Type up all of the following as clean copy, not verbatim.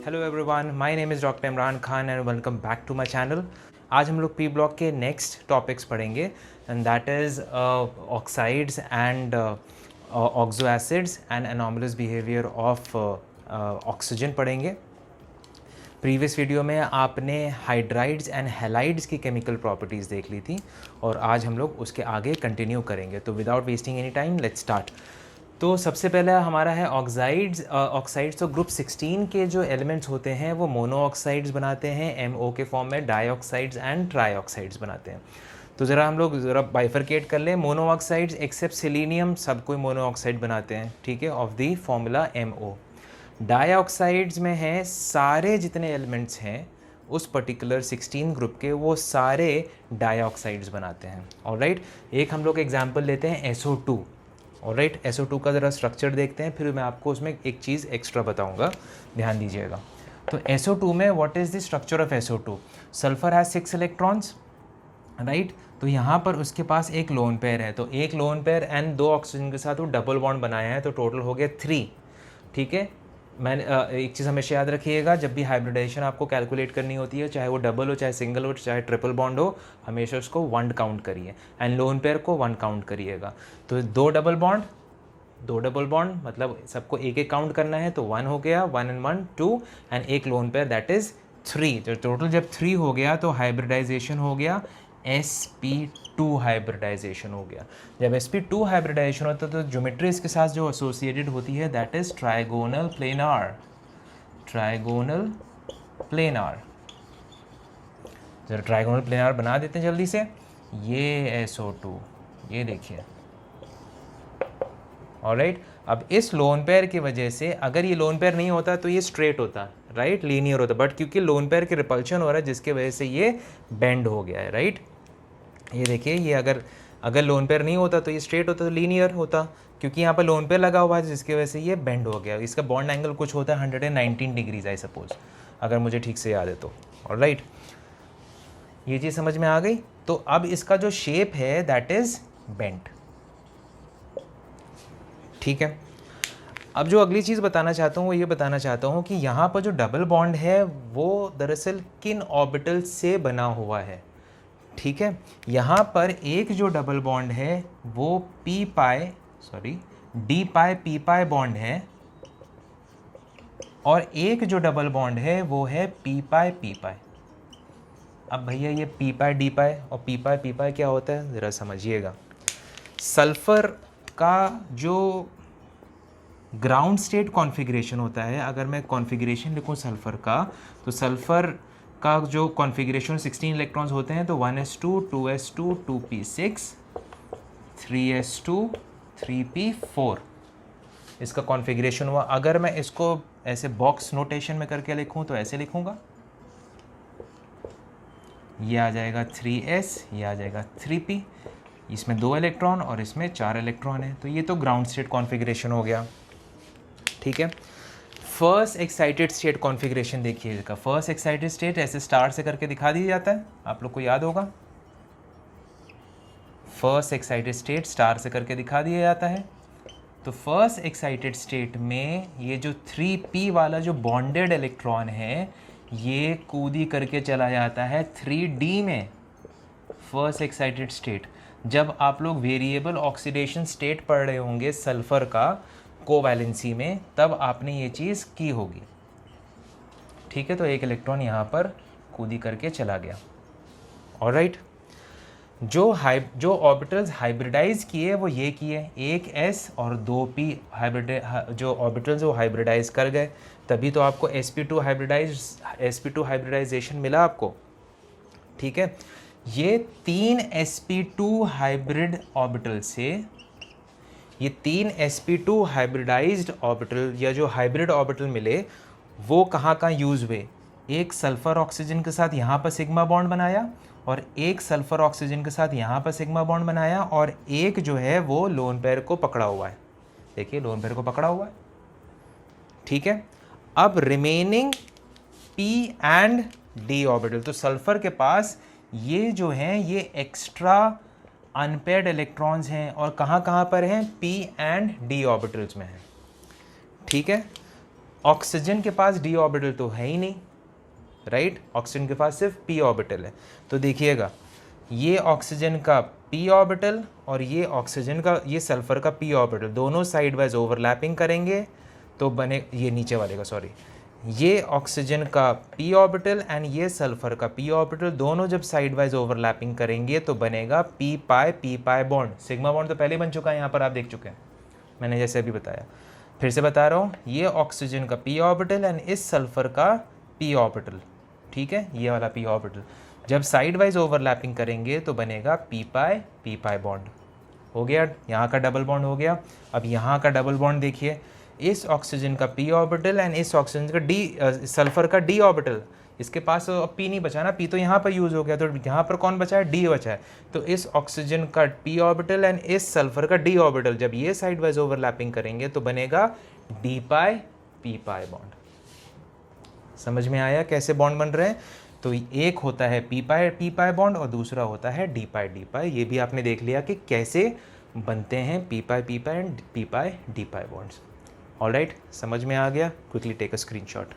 Hello everyone, my name is doctor Imran Khan and welcome back to my channel. आज हम लोग P block के next topics पढ़ेंगे and that is oxides and oxo acids and anomalous behaviour of oxygen पढ़ेंगे। Previous video में आपने hydrides and halides की chemical properties देख ली थी और आज हम लोग उसके आगे कंटिन्यू करेंगे। तो without wasting any time let's start. तो सबसे पहला हमारा है ऑक्साइड्स। ऑक्साइड्स तो ग्रुप 16 के जो एलिमेंट्स होते हैं वो मोनो ऑक्साइड्स बनाते हैं, MO के फॉर्म में डाइऑक्साइड्स एंड ट्राइऑक्साइड्स बनाते हैं। तो ज़रा हम लोग ज़रा बाइफरकेट कर लें। मोनो ऑक्साइड्स एक्सेप्ट सेलेनियम सब कोई मोनो ऑक्साइड बनाते हैं, ठीक है, of the formula MO। Dioxides में हैं सारे जितने एलिमेंट्स हैं उस पर्टिकुलर 16 ग्रुप के, वो सारे डाइऑक्साइड्स बनाते हैं। ऑलराइट, एक हम लोग एग्जांपल लेते हैं SO2। ऑलराइट, SO2 का ज़रा स्ट्रक्चर देखते हैं, फिर मैं आपको उसमें एक चीज़ एक्स्ट्रा बताऊंगा, ध्यान दीजिएगा। तो SO2 में what is the structure of SO2? Sulphur has 6 electrons, right. तो यहाँ पर उसके पास एक लोन पेयर है, तो एक लोन पेयर एंड 2 ऑक्सीजन के साथ वो डबल बॉन्ड बनाया है, तो टोटल हो गया 3, ठीक है। मैंने एक चीज़ हमेशा याद रखिएगा, जब भी हाइब्रिडाइजेशन आपको कैलकुलेट करनी होती है, चाहे वो डबल हो, चाहे सिंगल हो, चाहे ट्रिपल बॉन्ड हो, हमेशा उसको 1 काउंट करिए एंड लोन पेयर को 1 काउंट करिएगा। तो 2 डबल बॉन्ड मतलब सबको एक एक काउंट करना है, तो 1 हो गया, 1 and 1 2 एंड एक लोन पेयर दैट इज़ 3। तो टोटल जब 3 हो गया तो हाइब्रिडाइजेशन हो गया sp2 हाइब्रिडाइजेशन हो गया। जब sp2 हाइब्रिडाइजेशन होता है तो ज्योमेट्री इसके साथ जो एसोसिएटेड होती है दैट इज ट्राइगोनल प्लेनार। जरा ट्राइगोनल प्लेनार बना देते हैं जल्दी से। ये SO2, ये देखिए। ऑलराइट, अब इस लोन पेयर की वजह से, अगर ये लोन पेयर नहीं होता तो ये स्ट्रेट होता, राइट, लीनियर होता, बट क्योंकि लोन पेयर की रिपल्शन हो रहा है जिसकी वजह से ये बेंड हो गया है, राइट। ये देखिए, ये अगर लोन पेयर नहीं होता तो ये स्ट्रेट होता, तो लीनियर होता, क्योंकि यहाँ पर लोन पेयर लगा हुआ है जिसकी वजह से ये बेंड हो गया। इसका बॉन्ड एंगल कुछ होता है 119 डिग्रीज आई सपोज, अगर मुझे ठीक से याद है तो। ऑलराइट, ये चीज़ समझ में आ गई। तो अब इसका जो शेप है दैट इज बेंट, ठीक है। अब जो अगली चीज़ बताना चाहता हूँ वो ये बताना चाहता हूँ कि यहाँ पर जो डबल बॉन्ड है वो दरअसल किन ऑर्बिटल से बना हुआ है, ठीक है। यहाँ पर एक जो डबल बॉन्ड है वो डी पाई पी पाई बॉन्ड है, और एक जो डबल बॉन्ड है वो है पी पाई पी पाई। अब भैया ये पी पाई डी पाई और पी पाई क्या होता है ज़रा समझिएगा। सल्फ़र का जो ग्राउंड स्टेट कॉन्फ़िगरेशन होता है, अगर मैं कॉन्फ़िगरेशन लिखूँ सल्फ़र का, तो सल्फ़र का जो कॉन्फ़िगरेशन 16 इलेक्ट्रॉन्स होते हैं, तो 1s2 2s2 2p6 3s2 3p4 इसका कॉन्फ़िगरेशन हुआ। अगर मैं इसको ऐसे बॉक्स नोटेशन में करके लिखूँ तो ऐसे लिखूँगा, ये आ जाएगा 3s, ये आ जाएगा 3p, इसमें 2 इलेक्ट्रॉन और इसमें 4 इलेक्ट्रॉन है। तो ये तो ग्राउंड स्टेट कॉन्फ़िगरेशन हो गया, ठीक है। फर्स्ट एक्साइटेड स्टेट कॉन्फ़िगरेशन देखिएगा। फर्स्ट एक्साइटेड स्टेट ऐसे स्टार से करके दिखा दिया जाता है, आप लोग को याद होगा। फर्स्ट एक्साइटेड स्टेट स्टार से करके दिखा दिया जाता है। तो फर्स्ट एक्साइटेड स्टेट में ये जो 3p वाला जो बॉन्डेड इलेक्ट्रॉन है ये कूदी करके चला जाता है 3d में। फर्स्ट एक्साइटेड स्टेट, जब आप लोग वेरिएबल ऑक्सीडेशन स्टेट पढ़ रहे होंगे सल्फ़र का कोवैलेंसी में, तब आपने ये चीज़ की होगी, ठीक है। तो एक इलेक्ट्रॉन यहाँ पर कूदी करके चला गया। ऑलराइट, जो ऑर्बिटल्स हाइब्रिडाइज किए वो ये किए, एक s और 2p जो ऑर्बिटल्स वो हाइब्रिडाइज कर गए, तभी तो आपको sp2 हाइब्रिडाइजेशन मिला आपको, ठीक है। ये 3 sp2 हाइब्रिड ऑर्बिटल से, ये 3 sp2 हाइब्रिडाइज्ड ऑर्बिटल या जो हाइब्रिड ऑर्बिटल मिले वो कहाँ कहाँ यूज़ हुए। एक सल्फ़र ऑक्सीजन के साथ यहाँ पर सिग्मा बॉन्ड बनाया, और एक सल्फ़र ऑक्सीजन के साथ यहाँ पर सिग्मा बॉन्ड बनाया, और एक जो है वो लोन पेयर को पकड़ा हुआ है। देखिए लोन पेयर को पकड़ा हुआ है, ठीक है। अब remaining p and d orbital, तो सल्फ़र के पास ये जो हैं ये एक्स्ट्रा अनपेयर्ड इलेक्ट्रॉन्स हैं, और कहाँ कहाँ पर हैं, p एंड d ऑर्बिटल्स में हैं, ठीक है। ऑक्सीजन के पास डी ऑर्बिटल तो है ही नहीं, राइट, ऑक्सीजन के पास सिर्फ पी ऑर्बिटल है। तो देखिएगा ये ऑक्सीजन का पी ऑर्बिटल और ये ऑक्सीजन का, ये सल्फर का पी ऑर्बिटल, दोनों साइड वाइज ओवरलैपिंग करेंगे तो बने, ये नीचे वाले का सॉरी, ये ऑक्सीजन का पी ऑर्बिटल एंड ये सल्फर का पी ऑर्बिटल, दोनों जब साइड वाइज ओवरलैपिंग करेंगे तो बनेगा P pi bond. Sigma bond तो पहले बन चुका है, यहाँ पर आप देख चुके हैं, मैंने जैसे अभी बताया, फिर से बता रहा हूँ, ये ऑक्सीजन का पी ऑर्बिटल एंड इस सल्फर का पी ऑर्बिटल, ठीक है, ये वाला पी ऑर्बिटल जब साइड वाइज ओवरलैपिंग करेंगे तो बनेगा पी पाई बॉन्ड। हो गया, यहाँ का डबल बॉन्ड हो गया। अब यहाँ का डबल बॉन्ड देखिए, इस ऑक्सीजन का पी ऑर्बिटल एंड इस ऑक्सीजन का डी सल्फर का डी ऑर्बिटल, इसके पास अब पी नहीं बचा ना, पी तो यहाँ पर यूज़ हो गया, तो यहाँ पर कौन बचा है, डी बचा है। तो इस ऑक्सीजन का पी ऑर्बिटल एंड इस सल्फर का डी ऑर्बिटल जब ये साइड वाइज ओवरलैपिंग करेंगे तो बनेगा डी पाई पी पाई बॉन्ड। समझ में आया कैसे बॉन्ड बन रहे हैं? तो एक होता है पी पाई बॉन्ड और दूसरा होता है डी पाई। ये भी आपने देख लिया कि कैसे बनते हैं p pi and d pi bonds. Alright, समझ में आ गया? Quickly take a screenshot.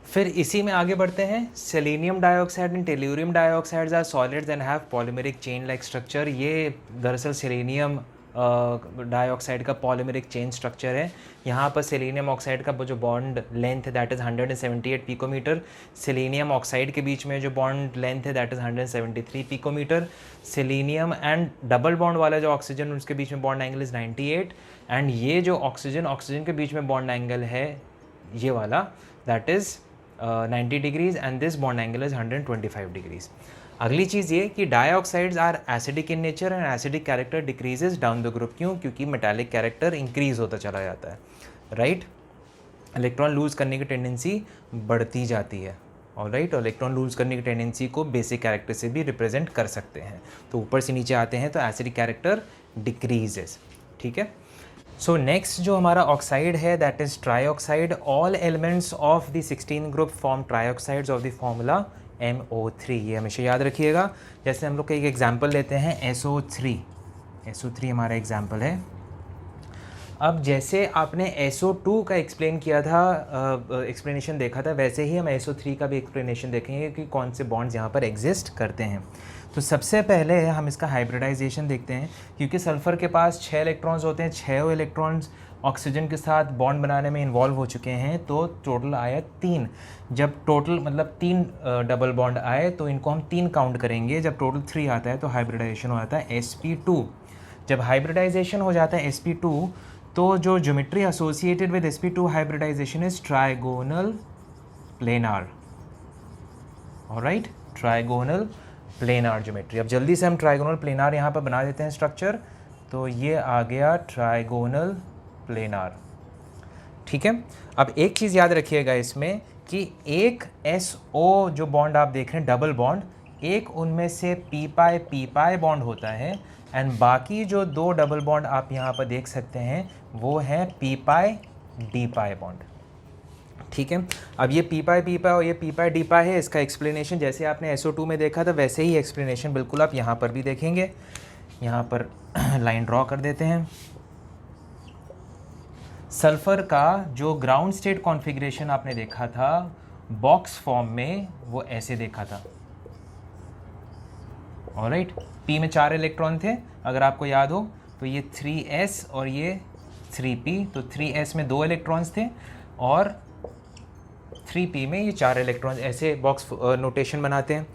फिर इसी में आगे बढ़ते हैं। Selenium dioxide and tellurium dioxides are solids and have polymeric chain like structure. ये दरअसल सेलेनियम डाइऑक्साइड का पॉलीमेरिक चेन स्ट्रक्चर है। यहाँ पर सेलेनियम ऑक्साइड का जो बॉन्ड लेंथ है that is 178 picometer. Selenium oxide के बीच में जो बॉन्ड लेंथ है that is 173 picometer. Selenium and double bond वाला जो ऑक्सीजन, उसके बीच में बॉन्ड एंगल इज़ 98। एंड ये जो ऑक्सीजन के बीच में बॉन्ड एंगल है ये वाला that is 90 degrees and this bond angle is 125 degrees. अगली चीज़ ये कि dioxides are acidic in nature and acidic character decreases down the group. क्यों? क्योंकि मेटालिक कैरेक्टर इंक्रीज होता चला जाता है, राइट। इलेक्ट्रॉन लूज़ करने की टेंडेंसी बढ़ती जाती है, ऑलराइट। और इलेक्ट्रॉन लूज़ करने की टेंडेंसी को बेसिक कैरेक्टर से भी रिप्रेजेंट कर सकते हैं। तो ऊपर से नीचे आते हैं तो एसिडिक कैरेक्टर डिक्रीजेस, ठीक है। सो नेक्स्ट जो हमारा ऑक्साइड है that is trioxide. All elements of the 16 group form trioxides of the formula MO3। ये हमेशा याद रखिएगा। जैसे हम लोग का एक एग्जाम्पल लेते हैं SO3 हमारा एग्जाम्पल है। अब जैसे आपने SO2 का एक्सप्लेन किया था, एक्सप्लेनेशन देखा था, वैसे ही हम SO3 का भी एक्सप्लेनेशन देखेंगे कि कौन से बॉन्ड्स यहाँ पर एग्जिस्ट करते हैं। तो सबसे पहले हम इसका हाइब्रिडाइजेशन देखते हैं। क्योंकि सल्फ़र के पास 6 इलेक्ट्रॉन्स होते हैं, 6 इलेक्ट्रॉन्स ऑक्सीजन के साथ बॉन्ड बनाने में इन्वॉल्व हो चुके हैं, तो टोटल आया 3। जब टोटल मतलब 3 डबल बॉन्ड आए तो इनको हम 3 काउंट करेंगे। जब टोटल 3 आता है तो हाइब्रिडाइजेशन हो जाता है sp2। जब हाइब्रिडाइजेशन हो जाता है sp2 तो जो geometry associated with sp2 hybridization is trigonal planar, alright, trigonal planar geometry. अब जल्दी से हम ट्राइगोनल प्लेनार यहाँ पर बना देते हैं स्ट्रक्चर। तो ये आ गया ट्राइगोनल प्लेनार, ठीक है। अब एक चीज़ याद रखिएगा इसमें कि एक SO जो बॉन्ड आप देख रहे हैं डबल बॉन्ड, एक उनमें से पी पाई बॉन्ड होता है एंड बाकी जो 2 डबल बॉन्ड आप यहाँ पर देख सकते हैं वो है पी पाई डी पाई बॉन्ड, ठीक है। अब ये पी पाई और ये पी पाई डी पाई है। इसका एक्सप्लेनेशन जैसे आपने SO2 में देखा था वैसे ही एक्सप्लेनेशन बिल्कुल आप यहाँ पर भी देखेंगे। यहाँ पर लाइन ड्रॉ कर देते हैं। सल्फ़र का जो ग्राउंड स्टेट कॉन्फ़िगरेशन आपने देखा था बॉक्स फॉर्म में, वो ऐसे देखा था, ऑलराइट। P में 4 इलेक्ट्रॉन थे अगर आपको याद हो, तो ये 3s और ये 3p। तो 3s में 2 इलेक्ट्रॉन्स थे और 3p में ये 4 इलेक्ट्रॉन्स। ऐसे बॉक्स नोटेशन बनाते हैं।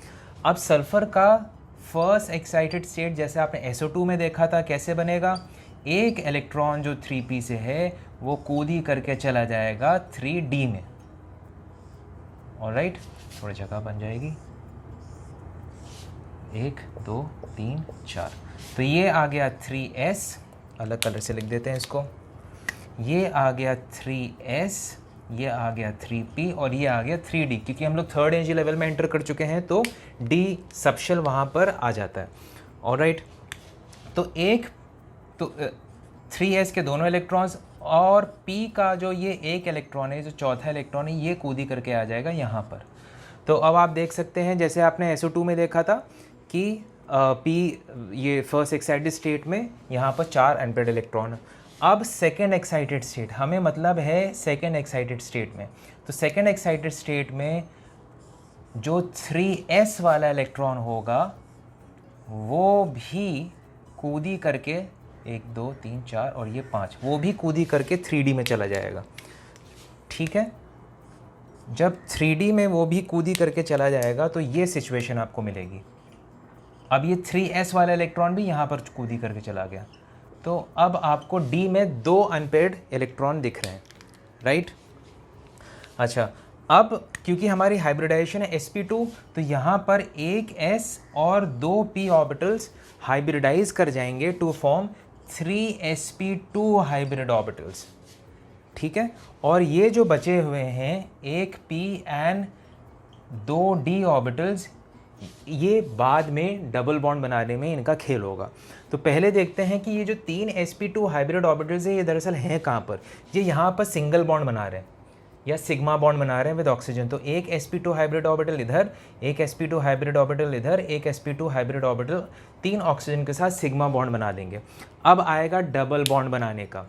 अब सल्फ़र का फर्स्ट एक्साइटेड स्टेट जैसे आपने SO2 में देखा था कैसे बनेगा, एक इलेक्ट्रॉन जो 3p से है वो कूदी करके चला जाएगा 3d में, ऑलराइट। थोड़ी जगह बन जाएगी, 1 2 3 4। तो ये आ गया 3s, अलग कलर से लिख देते हैं इसको। ये आ गया 3s, ये आ गया 3p और ये आ गया 3d। क्योंकि हम लोग थर्ड एनर्जी लेवल में एंटर कर चुके हैं तो d सबशेल वहाँ पर आ जाता है, ऑलराइट। तो 3s के दोनों इलेक्ट्रॉन्स और p का जो ये एक इलेक्ट्रॉन है, जो चौथा इलेक्ट्रॉन है, ये कूदी करके आ जाएगा यहाँ पर। तो अब आप देख सकते हैं जैसे आपने SO2 में देखा था कि p ये फर्स्ट एक्साइटेड स्टेट में यहाँ पर 4 अनपेयर्ड इलेक्ट्रॉन। अब सेकेंड एक्साइटेड स्टेट, हमें मतलब है सेकेंड एक्साइटेड स्टेट में, तो सेकेंड एक्साइटेड स्टेट में जो 3s वाला इलेक्ट्रॉन होगा वो भी कूदी करके 1 2 3 4 और ये 5, वो भी कूदी करके 3D में चला जाएगा। ठीक है, जब 3D में वो भी कूदी करके चला जाएगा तो ये सिचुएशन आपको मिलेगी। अब ये 3s वाला इलेक्ट्रॉन भी यहाँ पर कूदी करके चला गया, तो अब आपको D में 2 अनपेयर्ड इलेक्ट्रॉन दिख रहे हैं, राइट। अच्छा, अब क्योंकि हमारी हाइब्रिडाइजेशन है sp2, तो यहाँ पर एक s और 2 p ऑर्बिटल्स हाइब्रिडाइज कर जाएंगे to form 3sp2 hybrid orbitals. ठीक है, और ये जो बचे हुए हैं एक p एंड 2 d ऑर्बिटल्स, ये बाद में डबल बॉन्ड बनाने में इनका खेल होगा। तो पहले देखते हैं कि ये जो 3 sp2 हाइब्रिड ऑर्बिटल्स है ये दरअसल हैं कहाँ पर। ये यहाँ पर सिंगल बॉन्ड बना रहे हैं या सिग्मा बॉन्ड बना रहे हैं विद ऑक्सीजन। तो एक sp2 हाइब्रिड ऑर्बिटल इधर, एक sp2 हाइब्रिड ऑर्बिटल इधर, एक sp2 हाइब्रिड ऑर्बिटल, 3 ऑक्सीजन के साथ सिग्मा बॉन्ड बना देंगे। अब आएगा डबल बॉन्ड बनाने का।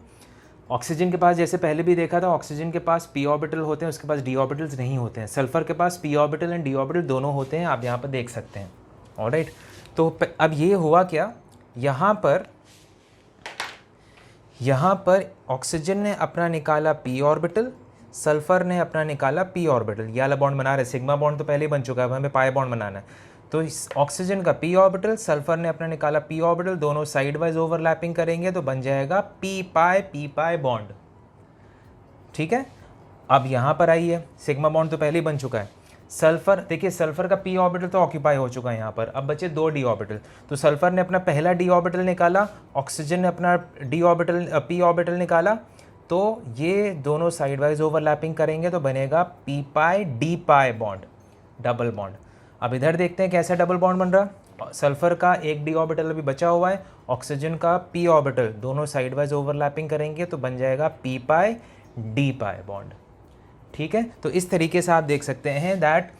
ऑक्सीजन के पास जैसे पहले भी देखा था, ऑक्सीजन के पास p ऑर्बिटल होते हैं, उसके पास d ऑर्बिटल्स नहीं होते हैं। सल्फर के पास p orbital and d orbital दोनों होते हैं, आप यहाँ पर देख सकते हैं। ऑलराइट, तो अब ये हुआ क्या, यहाँ पर ऑक्सीजन ने अपना निकाला p ऑर्बिटल, सल्फर ने अपना निकाला p ऑर्बिटल। ये वाला बॉन्ड बना रहे, सिग्मा बॉन्ड तो पहले ही बन चुका है, अब हमें पाई बॉन्ड बनाना है। तो इस ऑक्सीजन का p ऑर्बिटल, सल्फर ने अपना निकाला p ऑर्बिटल, दोनों साइड वाइज ओवरलैपिंग करेंगे तो बन जाएगा p पाई बॉन्ड। ठीक है, अब यहाँ पर आइए, सिग्मा बॉन्ड तो पहले ही बन चुका है। सल्फर, देखिए सल्फर का p ऑर्बिटल तो ऑक्यूपाई हो चुका है यहाँ पर, अब बचे 2 d ऑर्बिटल। तो सल्फर ने अपना पहला d ऑर्बिटल निकाला, ऑक्सीजन ने अपना d ऑर्बिटल p ऑर्बिटल निकाला, तो ये दोनों साइड वाइज ओवरलैपिंग करेंगे तो बनेगा p पाई d pi bond, double bond. अब इधर देखते हैं कैसा डबल बॉन्ड बन रहा। सल्फर का एक d ऑर्बिटल अभी बचा हुआ है, ऑक्सीजन का p ऑर्बिटल, दोनों साइड वाइज ओवरलैपिंग करेंगे तो बन जाएगा p पाई d पाई बॉन्ड। ठीक है, तो इस तरीके से आप देख सकते हैं that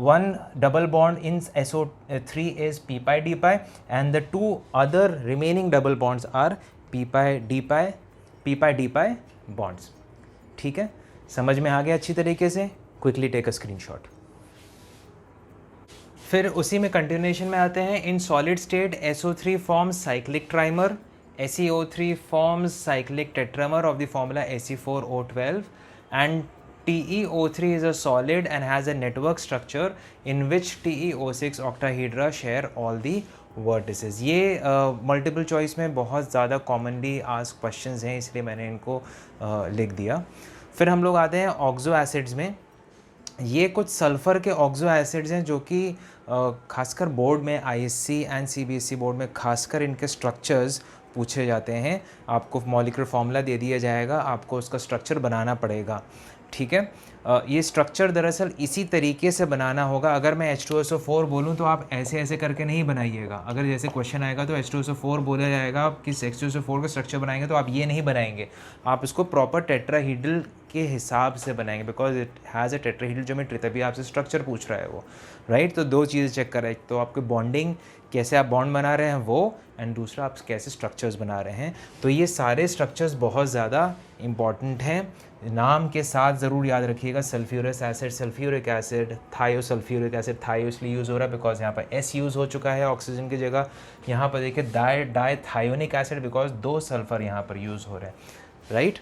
one double bond in SO3 is p pi d pi and the 2 other remaining double bonds are p pi d pi bonds। ठीक है, समझ में आ गया अच्छी तरीके से। Quickly take a screenshot. फिर उसी में कंटिन्यूएशन में आते हैं। In solid state SO3 forms cyclic trimer, SeO3 forms cyclic tetramer of the formula Ac4O12, and TeO3 is a solid and has a network structure in which TeO6 octahedra share all the vertices। ये multiple choice में बहुत ज़्यादा commonly ask questions हैं, इसलिए मैंने इनको लिख दिया। फिर हम लोग आते हैं ऑक्सो एसिड्स में। ये कुछ सल्फ़र के ऑक्सो एसिड्स हैं जो कि खासकर बोर्ड में ISC एंड CBSE बोर्ड में खासकर इनके स्ट्रक्चर्स पूछे जाते हैं। आपको मॉलिक्यूलर फार्मूला दे दिया जाएगा, आपको उसका स्ट्रक्चर बनाना पड़ेगा। ठीक है, ये स्ट्रक्चर दरअसल इसी तरीके से बनाना होगा। अगर मैं H2SO4 बोलूँ तो आप ऐसे ऐसे करके नहीं बनाइएगा। अगर जैसे क्वेश्चन आएगा तो H2SO4 बोला जाएगा, आप किस H2SO4 का स्ट्रक्चर बनाएंगे तो आप ये नहीं बनाएंगे, आप इसको प्रॉपर टेट्राहीड्रल के हिसाब से बनाएंगे, because it has a tetrahedral geometry, तभी आपसे स्ट्रक्चर पूछ रहा है वो, राइट। तो 2 चीज़ें चेक करें, तो आपकी बॉन्डिंग कैसे आप बॉन्ड बना रहे हैं वो, एंड दूसरा आप कैसे स्ट्रक्चर्स बना रहे हैं। तो ये सारे स्ट्रक्चर्स बहुत ज़्यादा इम्पॉर्टेंट हैं, नाम के साथ ज़रूर याद रखिएगा। Sulphurous acid, sulphuric acid, thiosulphuric acid, thio इसलिए यूज़ हो रहा है बिकॉज यहाँ पर S यूज़ हो चुका है ऑक्सीजन की जगह। यहाँ पर देखिए डायथायोनिक एसिड, बिकॉज 2 सल्फ़र यहाँ पर यूज़ हो रहे हैं, राइट।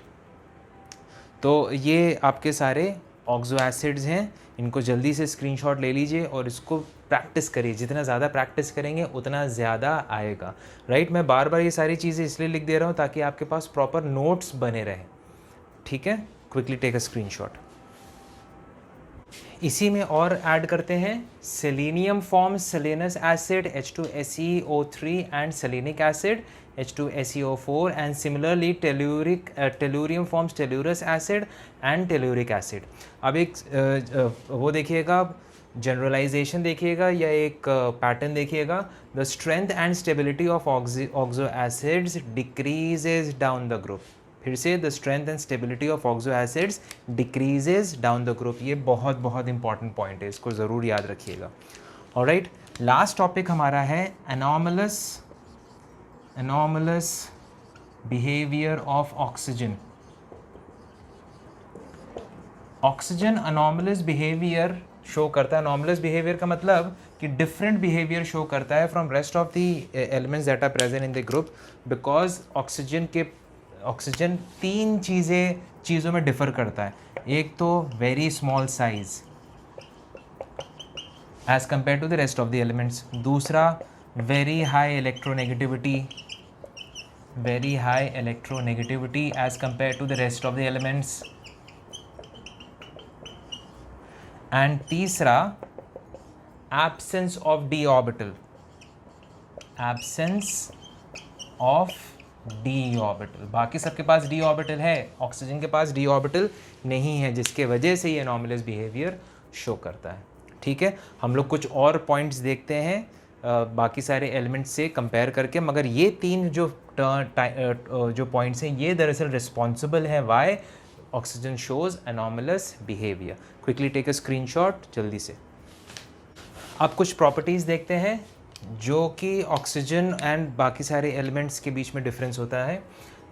तो ये आपके सारे ऑक्सो एसिड्स हैं, इनको जल्दी से स्क्रीनशॉट ले लीजिए और इसको प्रैक्टिस करिए। जितना ज़्यादा प्रैक्टिस करेंगे उतना ज़्यादा आएगा, राइट। मैं बार बार ये सारी चीज़ें इसलिए लिख दे रहा हूँ ताकि आपके पास प्रॉपर नोट्स बने रहें। ठीक है, क्विकली टेक अ स्क्रीनशॉट। इसी में और ऐड करते हैं selenium forms selenous acid H2SeO3 and selenic acid H2SeO4, and similarly tellurium forms tellurous acid and telluric acid. अब एक वो देखिएगा, जनरलाइजेशन देखिएगा या एक पैटर्न देखिएगा। The strength and stability of oxo acids decreases down the group. फिर से, the strength and stability of oxo acids decreases down the group. ये बहुत बहुत इंपॉर्टेंट पॉइंट है, इसको ज़रूर याद रखिएगा। ऑलराइट, लास्ट टॉपिक हमारा है anomalous behaviour of oxygen. Oxygen anomalous behaviour show करता है. अनॉमलस बिहेवियर का मतलब कि डिफरेंट बिहेवियर शो करता है from rest of the elements that are present in the group, because oxygen तीन चीज़ों में डिफर करता है. एक तो very small size as compare to the rest of the elements. दूसरा very high electronegativity as compare to the rest of the elements. And तीसरा absence of D orbital. बाकी सबके पास डी ऑर्बिटल है, ऑक्सीजन के पास डी ऑर्बिटल नहीं है, जिसके वजह से ये अनॉमलस बिहेवियर शो करता है. ठीक है, हम लोग कुछ और पॉइंट्स देखते हैं बाकी सारे एलिमेंट्स से कंपेयर करके, मगर ये तीन जो पॉइंट्स हैं ये दरअसल रिस्पॉन्सिबल है why oxygen shows anomalous behaviour. Quickly take a screenshot जल्दी से. अब कुछ प्रॉपर्टीज़ देखते हैं जो कि ऑक्सीजन एंड बाकी सारे एलिमेंट्स के बीच में डिफरेंस होता है.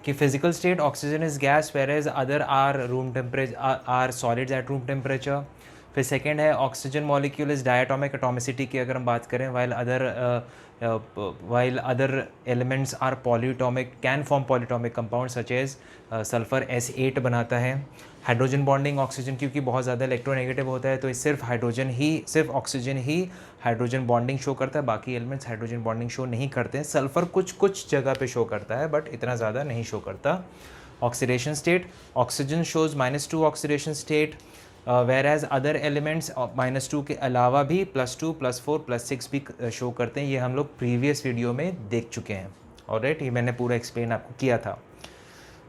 कि physical state oxygen is gas where other are solids at room temperature. फिर सेकेंड है oxygen molecule is diatomic atomicity की अगर हम बात करें, while other elements are polyatomic, can form polyatomic compound such as sulphur S8 बनाता है. Hydrogen bonding oxygen क्योंकि बहुत ज़्यादा इलेक्ट्रोनेगेटिव होता है तो सिर्फ ऑक्सीजन ही हाइड्रोजन बॉन्डिंग शो करता है, बाकी एलिमेंट्स हाइड्रोजन बॉन्डिंग शो नहीं करते हैं. सल्फर कुछ जगह पे शो करता है बट इतना ज़्यादा नहीं शो करता. Oxidation state oxygen shows -2 oxidation state, whereas other elements -2 के अलावा भी +2, +4, +6 भी शो करते हैं. ये हम लोग प्रीवियस वीडियो में देख चुके हैं. ऑलराइट, ये मैंने पूरा एक्सप्लेन आपको किया था.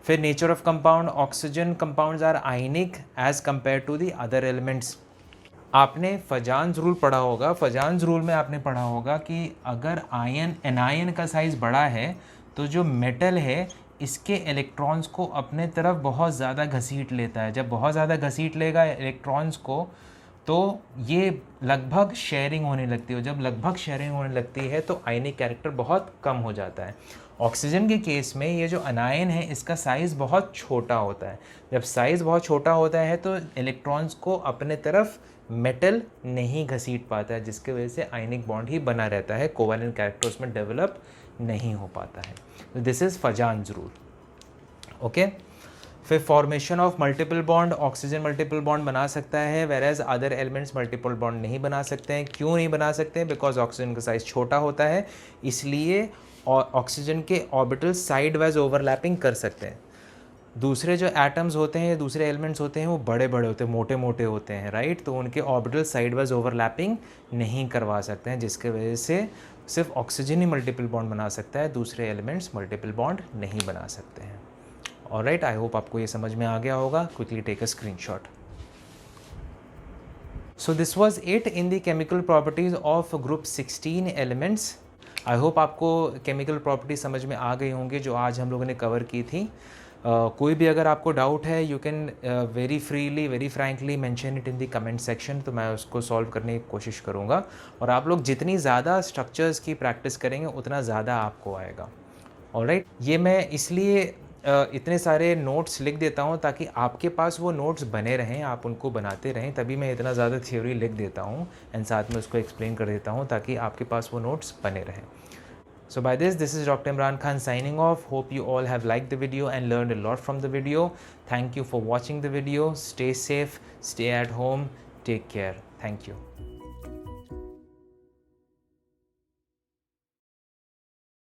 फिर nature of compound oxygen compounds are ionic as compare to the other elements. आपने फजान्स रूल पढ़ा होगा. फजान्स रूल में आपने पढ़ा होगा कि अगर एनायन का साइज़ बड़ा है तो जो मेटल है इसके इलेक्ट्रॉन्स को अपने तरफ बहुत ज़्यादा घसीट लेता है. जब बहुत ज़्यादा घसीट लेगा इलेक्ट्रॉन्स को तो ये लगभग शेयरिंग होने लगती है. जब लगभग शेयरिंग होने लगती है तो आयनिक कैरेक्टर बहुत कम हो जाता है. ऑक्सीजन के केस में ये जो अनायन है इसका साइज़ बहुत छोटा होता है. जब साइज़ बहुत छोटा होता है तो इलेक्ट्रॉन्स को अपने तरफ मेटल नहीं घसीट पाता है, जिसकी वजह से आयनिक बॉन्ड ही बना रहता है, कोवैलेंट कैरेक्टर उसमें डेवलप नहीं हो पाता है. This is Fajans rule. Okay. फिर formation of multiple bond oxygen multiple bond बना सकता है whereas other elements multiple bond नहीं बना सकते हैं. क्यों नहीं बना सकते हैं? बिकॉज ऑक्सीजन का साइज़ छोटा होता है, इसलिए ऑक्सीजन के ऑर्बिटल साइड वाइज ओवरलैपिंग कर सकते हैं. दूसरे जो एटम्स होते हैं, दूसरे एलिमेंट्स होते हैं वो बड़े बड़े होते हैं, मोटे मोटे होते हैं, राइट. तो उनके ऑर्बिटल साइड वाइज ओवरलैपिंग नहीं करवा सकते हैं, जिसके वजह से सिर्फ ऑक्सीजन ही मल्टीपल बॉन्ड बना सकता है, दूसरे एलिमेंट्स मल्टीपल बॉन्ड नहीं बना सकते हैं. ऑलराइट, आई होप आपको ये समझ में आ गया होगा. Quickly take a screenshot. So this was it in the chemical properties of group 16 elements. I hope आपको केमिकल प्रॉपर्टी समझ में आ गई होंगे जो आज हम लोगों ने कवर की थी. कोई भी अगर आपको डाउट है you can very freely very frankly mention it in the comment section, तो मैं उसको सॉल्व करने की कोशिश करूँगा. और आप लोग जितनी ज़्यादा स्ट्रक्चर्स की प्रैक्टिस करेंगे उतना ज़्यादा आपको आएगा. ऑलराइट, ये मैं इसलिए इतने सारे नोट्स लिख देता हूँ ताकि आपके पास वो नोट्स बने रहें, आप उनको बनाते रहें, तभी मैं इतना ज़्यादा थ्योरी लिख देता हूँ एंड साथ में उसको एक्सप्लेन कर देता हूँ ताकि आपके पास वो नोट्स बने रहें. So by this is Dr. Imran Khan signing off. Hope you all have liked the video and learned a lot from the video. Thank you for watching the video. Stay safe, stay at home, take care. Thank you.